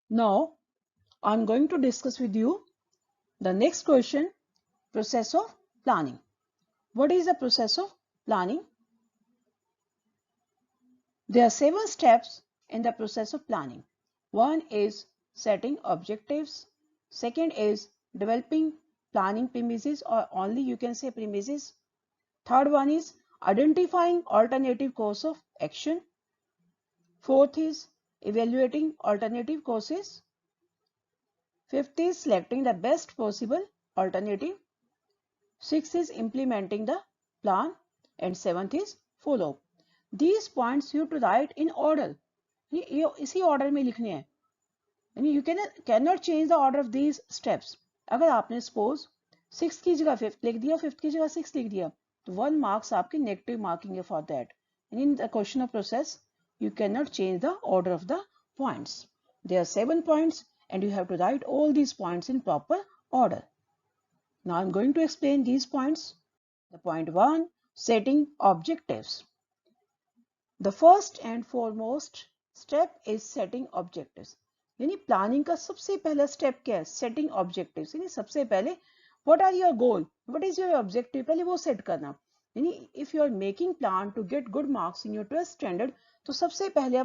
Now, I'm going to discuss with you the next question, process of planning. What is the process of planning? There are 7 steps in the process of planning. One is setting objectives. Second is developing planning premises, or only you can say premises. Third one is identifying alternative course of action. Fourth is evaluating alternative courses. Fifth is selecting the best possible alternative. Sixth is implementing the plan. And seventh is follow up. These points you have to write in order. ये इसी order में लिखने हैं. यानी you cannot change the order of these steps. अगर आपने suppose 6th की जगह 5th लिख दिया, 5th की जगह 6th लिख दिया, तो 1 marks आपकी negative marking है for that. And in the question of process, you cannot change the order of the points. There are 7 points and you have to write all these points in proper order. Now I'm going to explain these points. The point 1, setting objectives. The first and foremost step is setting objectives. यानी planning का सबसे पहला step क्या है? Setting objectives. यानी सबसे पहले what are your goal, what is your objective, पहले वो सेट करना. यानी if you are making plan to get good marks in your 12th standard, तो सबसे पहले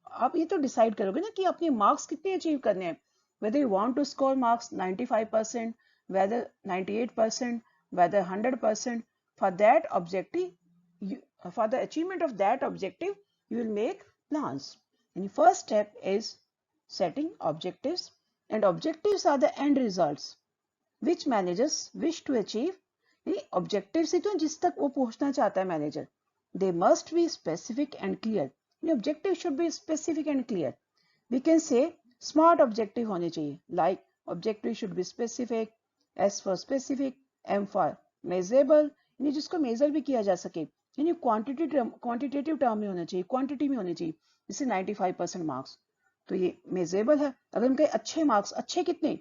आप ये तो डिसाइड करोगे ना कि अपने मार्क्स कितने अचीव करने हैं. Whether you want to score marks 95%, whether 98%, whether 100%. For that objective, for the achievement of that objective, you will make plans. And the first step is setting objectives, and objectives are the end results which managers wish to achieve. Objectives ही तो जिस तक वो पहुंचना चाहता है manager. They must be specific and clear. The objective should be specific and clear. We can say smart objective होने चाहिए. Like objective should be specific, S for specific, M for measurable. यानी जिसको मेजर भी किया जा सके. यानी quantitative term में होना चाहिए, क्वांटिटी में होना चाहिए. जैसे 95% मार्क्स, तो ये मेजरेबल है. अगर हम कहें अच्छे मार्क्स, अच्छे कितने,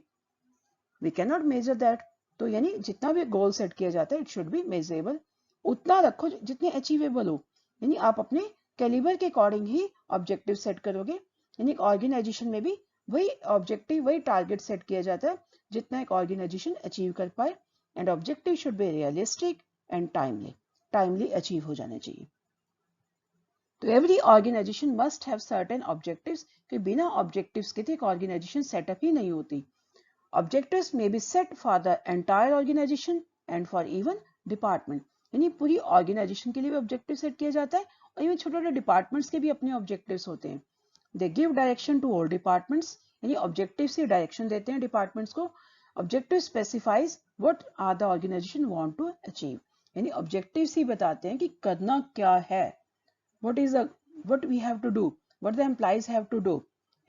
we can not measure that. तो यानी जितना भी गोल सेट किया जाता है, इट शुड बी मेजरेबल. उतना रखो जितने अचीवेबल हो. यानी आप अपने कैलिबर के अकॉर्डिंग ही ऑब्जेक्टिव सेट करोगे. यानी ऑर्गेनाइजेशन में भी वही ऑब्जेक्टिव, वही टारगेट सेट किया जाता है जितना एक ऑर्गेनाइजेशन अचीव कर पाए. And objective should be realistic and timely achieve हो जाना चाहिए. तो every organisation must have certain objectives, कि बिना ऑब्जेक्टिव्स के एक ऑर्गेनाइजेशन सेटअप ही नहीं होती. Objectives may be set for the entire organisation and for even department. यानी पूरी ऑर्गेनाइजेशन के लिए भी ऑब्जेक्टिव सेट किया जाता है, और इवन छोटे छोटे डिपार्टमेंट्स के भी अपने ऑब्जेक्टिव्स होते हैं. They give direction to all departments. यानी ऑब्जेक्टिव से डायरेक्शन देते हैं डिपार्टमेंट्स को. Objective specifies what are the organisation want to achieve. यानी ऑब्जेक्टिव्स ही बताते हैं कि करना क्या है. What we have to do, what the employees have to do.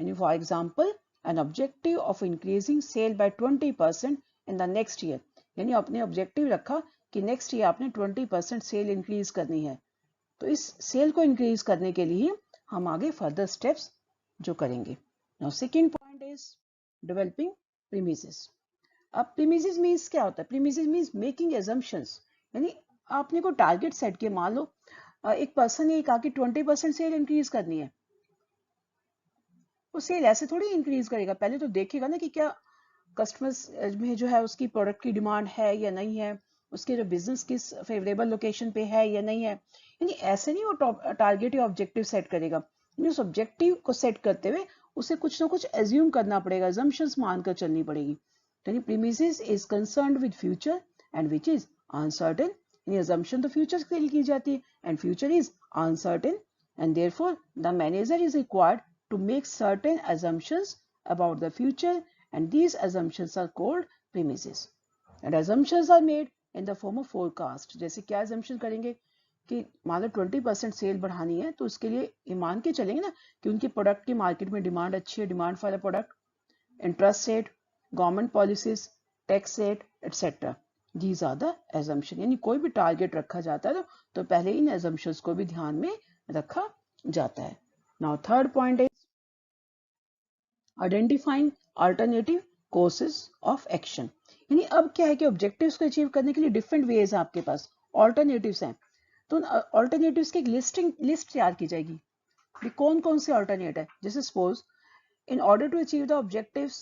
And for example, an objective of increasing sale by 20% in the next year. यानी आपने ऑब्जेक्टिव रखा कि नेक्स्ट ईयर आपने 20% सेल इंक्रीज करनी है. तो इस सेल को इंक्रीज करने के लिए हम आगे फर्दर स्टेप्स जो करेंगे. Now second point is developing premises. अब प्रीमिसेस मींस क्या होता है? Premises means making assumptions. यानी आपने को टारगेट सेट किया. मान लो एक पर्सन ने कहा कि 20% सेल इंक्रीज करनी है. वो सेल ऐसे थोड़ी इंक्रीज करेगा, पहले तो देखेगा ना कि क्या कस्टमर्स में जो है उसकी प्रोडक्ट की डिमांड है या नहीं है, उसके जो बिजनेस किस फेवरेबल लोकेशन पे है या नहीं है. यानी ऐसे नहीं वो टारगेट या ऑब्जेक्टिव सेट करेगा. उस ऑब्जेक्टिव को सेट करते हुए उसे कुछ ना कुछ एज्यूम करना पड़ेगा, assumptions मानकर चलनी पड़ेगी. यानी premises is concerned with future and which is uncertain. यानी assumption तो फ्यूचर के लिए की जाती है, and future is uncertain, and therefore the manager is required to make certain assumptions about the future, and these assumptions are called premises. And assumptions are made in the form of forecast. जैसे क्या assumption करेंगे कि मान लो 20% cell बढ़ानी है, तो उसके लिए ये मान के चलेंगे ना कि उनकी प्रोडक्ट की मार्केट में डिमांड अच्छी है, demand for the product, interest rate, government policies, tax rate etcetera. These are the assumption. यानी कोई भी टारगेट रखा जाता है तो पहले इन assumptions को भी ध्यान में रखा जाता है. Now third point is identifying alternative courses of action. यानी अब क्या है कि ऑब्जेक्टिव्स को अचीव करने के लिए डिफरेंट वेज है आपके पास, ऑल्टरनेटिव्स हैं. तो ऑल्टरनेटिव्स की एक लिस्ट तैयार की जाएगी कि कौन कौन से ऑल्टरनेट है. जैसे suppose in order to achieve the objectives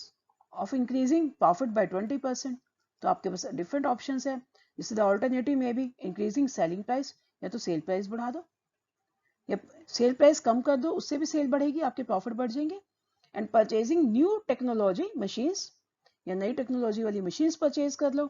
of increasing profit by 20%, तो आपके पास डिफरेंट ऑप्शंस है। जैसे द ऑल्टरनेटिव में भी इंक्रीजिंग सेलिंग प्राइस, या तो सेल प्राइस बढ़ा दो या सेल प्राइस कम कर दो, उससे भी सेल बढ़ेगी, आपके प्रॉफिट बढ़ जाएंगे। And purchasing new technology machines, या नई टेक्नोलॉजी वाली मशीन्स परचेज कर लो।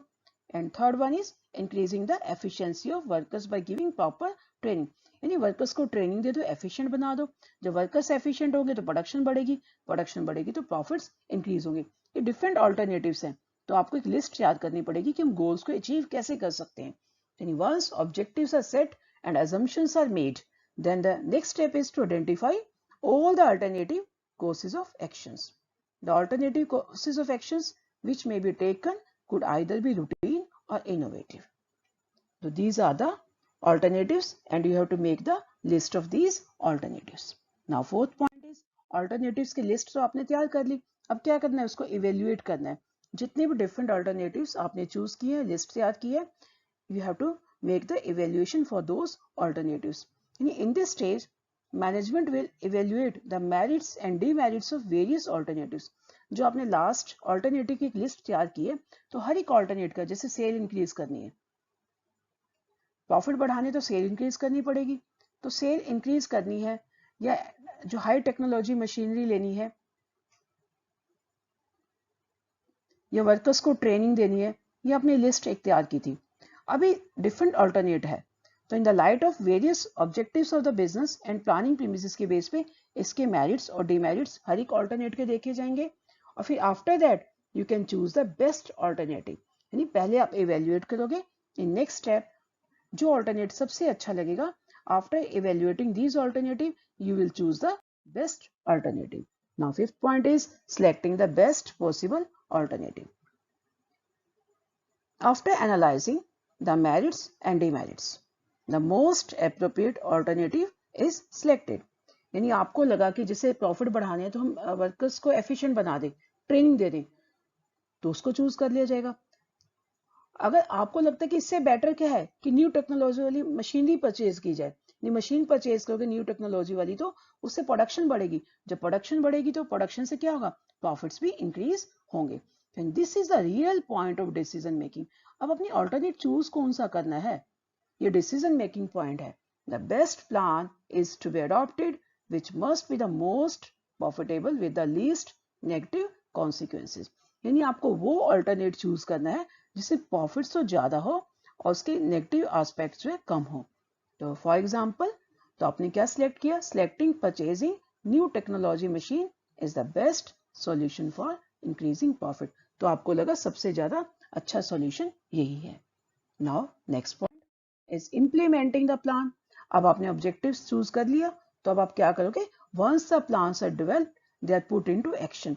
And third one is increasing the efficiency of workers by giving proper training, यानी वर्कर्स को ट्रेनिंग दे दो, एफिशिएंट बना दो। जब वर्कर्स एफिशिएंट होंगे तो प्रोडक्शन बढ़ेगी, प्रोडक्शन बढ़ेगी तो प्रॉफिट्स इंक्रीज होंगे। ये डिफरेंट ऑल्टरनेटिव्स हैं, तो आपको एक लिस्ट याद करनी पड़ेगी कि हम गोल्स को अचीव कैसे कर सकते हैं। यानी once objectives are set and assumptions are made, then the next step is to identify all the alternative courses of actions. The alternative courses of actions which may be taken could either be routine or innovative. So these are the alternatives and you have to make the list of these alternatives. Now fourth point is alternatives की list तो आपने तैयार कर ली, अब क्या करना है, उसको evaluate करना है। जितने भी different alternatives आपने choose किए हैं, list तैयार की है, you have to make the evaluation for those alternatives. In this stage, management will evaluate the merits and demerits of various alternatives. जो आपने लास्ट ऑल्टरनेटिव की एक लिस्ट तैयार की है, तो हर एक ऑल्टरनेट का, जैसे सेल इंक्रीज करनी है, प्रॉफिट बढ़ाने तो सेल इंक्रीज करनी पड़ेगी, तो सेल इंक्रीज करनी है, या जो हाई टेक्नोलॉजी मशीनरी लेनी है, या वर्कर्स को ट्रेनिंग देनी है, ये अपनी लिस्ट एक तैयार की थी। अभी डिफरेंट ऑल्टरनेट है, तो in the light of various objectives of the business and planning premises के बेस पे इसके मेरिट्स और डिमेरिट्स हर एक ऑल्टरनेट के देखे जाएंगे, और फिर after that you can choose the best alternative. यानी पहले आप इवेल्युएट करोगे, इन नेक्स्ट स्टेप जो ऑल्टरनेट सबसे अच्छा लगेगा, after evaluating these alternative you will choose the best alternative. Now fifth point is selecting the best possible alternative. After analyzing the merits and demerits, the most appropriate alternative is selected. यानी आपको लगा कि जिसे profit बढ़ाने हैं तो हम workers को एफिशिएंट बना दें, ट्रेनिंग दे दें, तो उसको चूज कर लिया जाएगा। अगर आपको लगता है कि इससे बेटर क्या है कि न्यू टेक्नोलॉजी वाली मशीनरी परचेज की जाए, मशीन परचेज करोगे न्यू टेक्नोलॉजी वाली, तो उससे प्रोडक्शन बढ़ेगी, जब प्रोडक्शन बढ़ेगी तो प्रोडक्शन से क्या होगा, प्रॉफिट्स भी इंक्रीज होंगे। And this is the real point of decision making. अब अपनी ऑल्टरनेट चूज कौन सा करना है, ये डिसीजन मेकिंग पॉइंट है। The best plan is to be adopted which must be the most profitable with the least negative consequences. यानी आपको वो ऑल्टरनेट चूज करना है जिससे प्रॉफिट्स तो ज्यादा हो और उसके नेगेटिव एस्पेक्ट्स जो है कम हो। तो फॉर एग्जाम्पल, तो आपने क्या सिलेक्ट किया, selecting purchasing new technology machine is the best solution for increasing profit. तो आपको लगा सबसे ज्यादा अच्छा सॉल्यूशन यही है। Now next point is implementing the plan. अब आपने ऑब्जेक्टिव्स चूज कर लिया, तो अब आप क्या करोगे, once the plans are developed they are put into action.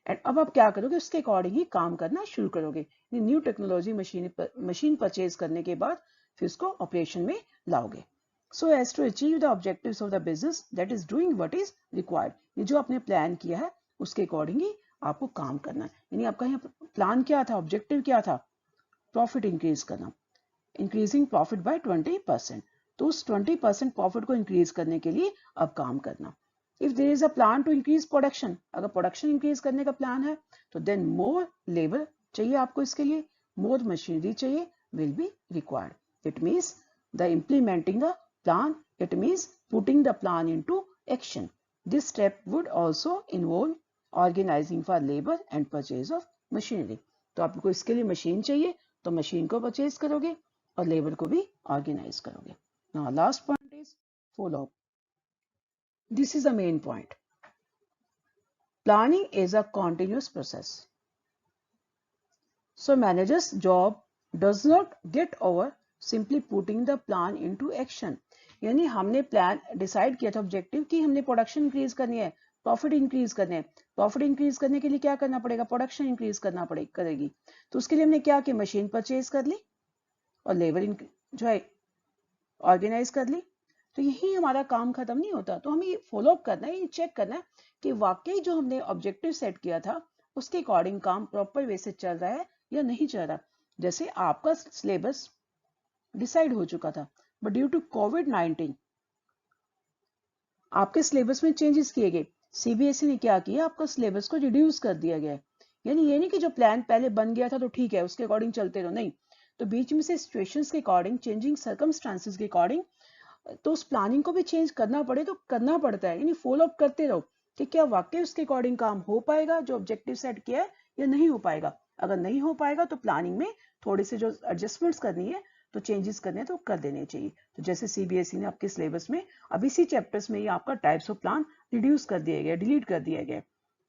And अब आप क्या करोगे, उसके अकॉर्डिंग ही काम करना शुरू करोगे। न्यू टेक्नोलॉजी मशीन परचेज करने के बाद फिर उसको ऑपरेशन में लाओगे, so as to achieve the objectives of the business that is doing what is required. ये जो आपने प्लान किया है उसके अकॉर्डिंग ही आपको काम करना है। यानी आपका यहाँ प्लान क्या था, ऑब्जेक्टिव क्या था, प्रॉफिट इंक्रीज करना, इंक्रीजिंग प्रॉफिट बाय 20%। तो उस 20% प्रॉफिट को इंक्रीज करने के लिए अब काम करना। If there is a plan to increase production, अगर प्रोडक्शन इंक्रीज करने का प्लान है तो देन मोर लेबर चाहिए आपको, इसके लिए मोर मशीनरी चाहिए, will be required. It means the implementing the plan, it means putting the plan into action. This step would also involve organizing for labor and purchase of machinery. तो आपको इसके लिए machine चाहिए तो मशीन को purchase करोगे और labour को भी ऑर्गेनाइज करोगे। Now last point is follow up. This is the main point. Planning is a continuous process. So manager's job does not get over simply putting the plan into action. यानी हमने plan decide किया था objective कि हमने production increase करनी है, profit increase करने हैं, प्रॉफिट इंक्रीज करने के लिए क्या करना पड़ेगा, प्रोडक्शन इंक्रीज करना करेगी। तो उसके लिए हमने क्या किया, मशीन परचेज कर ली और लेबर जो है ऑर्गेनाइज कर ली। तो यही हमारा काम खत्म नहीं होता, तो हमें फॉलोअप करना है, ये चेक करना है कि वाकई जो हमने ऑब्जेक्टिव सेट किया था उसके अकॉर्डिंग काम प्रॉपर वे से चल रहा है या नहीं चल रहा। जैसे आपका सिलेबस डिसाइड हो चुका था, बट ड्यू टू कोविड-19 आपके सिलेबस में चेंजेस किए गए, सीबीएसई ने क्या किया, आपका सिलेबस को रिड्यूस कर दिया गया है। यानी ये नहीं कि जो प्लान पहले बन गया था तो ठीक है उसके अकॉर्डिंग चलते रहो, नहीं, तो बीच में से सिचुएशंस के अकॉर्डिंग, चेंजिंग सर्कमस्टांसेस के अकॉर्डिंग तो उस प्लानिंग को भी चेंज करना पड़े तो करना पड़ता है। यानी फॉलो अप करते रहो कि क्या वाकई उसके अकॉर्डिंग काम हो पाएगा जो ऑब्जेक्टिव सेट किया है, या नहीं हो पाएगा। अगर नहीं हो पाएगा तो प्लानिंग में थोड़ी सी जो एडजस्टमेंट्स करनी है, तो चेंजेस करने हैं तो कर देने चाहिए। तो जैसे सीबीएसई ने आपके सिलेबस में अब इसी चैप्टर्स में ही आपका टाइप्स ऑफ प्लान रिड्यूस कर दिया गया, डिलीट कर दिया गया,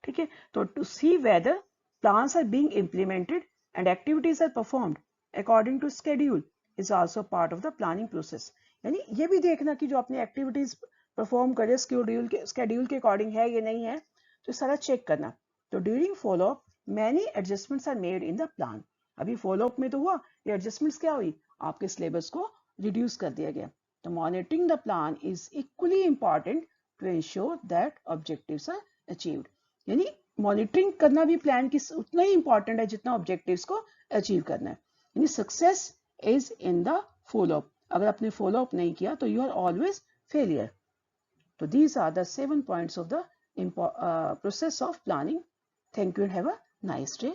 ठीक है। तो to see whether plans are being implemented and activities are performed according to schedule is also part of the planning process. यानी ये भी देखना कि जो अपनी एक्टिविटीज परफॉर्म करे शेड्यूल के अकॉर्डिंग है या नहीं है, तो सारा चेक करना। तो during follow up many adjustments are made in the plan. अभी फॉलो अप में तो हुआ, ये एडजस्टमेंट्स क्या हुई, आपके सिलेबस को रिड्यूस कर दिया गया। तो monitoring the plan is equally important to ensure that objectives are achieved. यानी मॉनिटरिंग करना भी प्लान की उतना ही इंपॉर्टेंट है जितना ऑब्जेक्टिव्स को अचीव करना है। यानी success is in the follow up. अगर आपने फॉलो अप नहीं किया तो यू आर ऑलवेज फेलियर। तो these are the 7 points of the process of planning. Thank you and have a nice day.